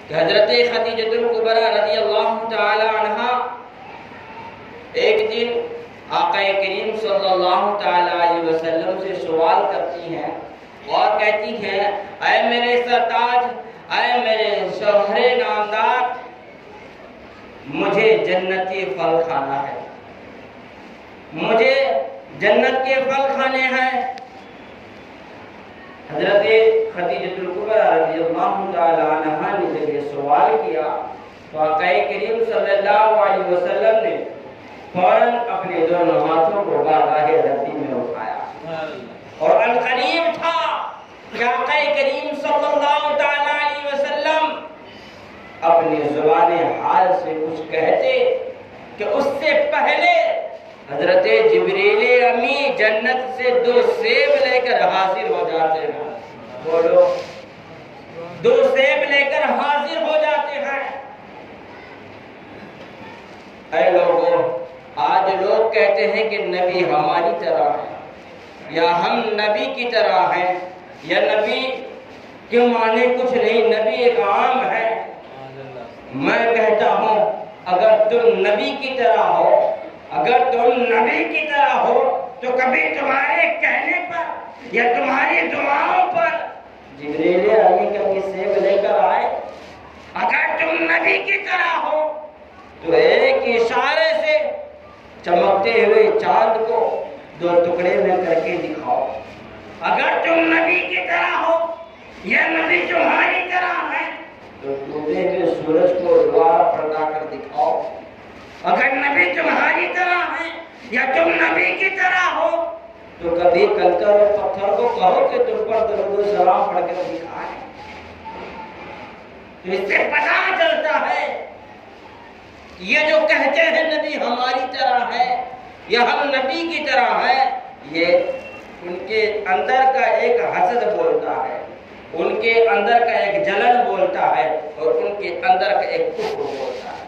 کہ حضرت خدیجہ الکبریٰ رضی اللہ تعالی عنہ ایک دن آقا کریم صلی اللہ تعالی علیہ وسلم سے سوال کرتی ہیں اور کہتی ہیں اے میرے سرتاج، اے میرے شوہر نامدار، مجھے جنتی پھل کھانا ہے، مجھے جنت کے پھل کھانے ہیں۔ حضرت خدیجہ الکبریٰ رضی اللہ تعالی عنہ نے جب یہ سوال کیا تو آقا کریم صلی اللہ علیہ وسلم نے فوراً اپنے دونوں ہاتھوں کو بارگاہ ربی میں اٹھایا، اور عنقریب تھا کہ آقا کریم صلی اللہ تعالی علیہ وسلم اپنی زبان حال سے کچھ کہتے کہ اس سے پہلے حضرت جبریل امی جنت سے 2 سیب لے کر حاضر ہو جاتے ہیں۔ بولو، 2 سیب لے کر حاضر ہو جاتے ہیں۔ اے لوگوں، آج لوگ کہتے ہیں کہ نبی ہماری طرح ہے، یا ہم نبی کی طرح ہیں، یا نبی کے معنی کچھ نہیں، نبی ایک عام ہے۔ میں کہتا ہوں اگر تم نبی کی طرح ہو، اگر تم نبی کی طرح ہو تو کبھی تمہارے کہنے پر یا تمہاری دعاؤں پر جبریل امی کبھی سیب لے کر آئے؟ اگر تم نبی کی طرح ہو تو ایک اشارے سے چمکتے ہوئے چاند کو 2 ٹکڑے میں کر کے دکھاؤ۔ اگر تم نبی کی طرح ہو یا نبی تمہاری طرح ہے تو ڈوبے ہوئے سورج کو دوبارہ پلٹا کر دکھاؤ۔ اگر نبی تمہاری طرح ہے یا تم نبی کی طرح ہو تو کبھی کنکر اور پتھر کو کہو کہ تم پر درود و سلام پڑھ کر دکھائیں۔ تو اس سے پتہ چلتا ہے یہ جو کہتے ہیں نبی ہماری طرح ہے یا ہم نبی کی طرح ہے، یہ ان کے اندر کا ایک حسد بولتا ہے، ان کے اندر کا ایک جلن بولتا ہے، اور ان کے اندر کا ایک کفر بولتا ہے۔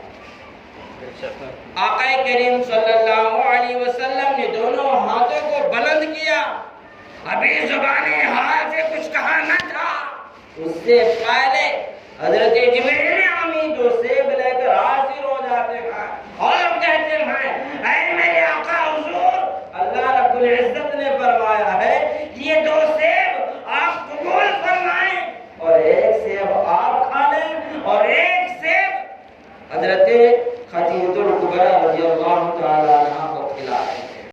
آقا کریم صلی اللہ علیہ وسلم نے دونوں ہاتھوں کو بلند کیا، ابھی زبان حال سے کچھ کہا نہ تھا، اس سے پہلے حضرت جبریل امی 2 سیب لے کر حاضر ہو جاتے ہیں اور کہتے ہیں اے میرے آقا حضور، اللہ رب العزت نے فرمایا ہے کہ یہ 2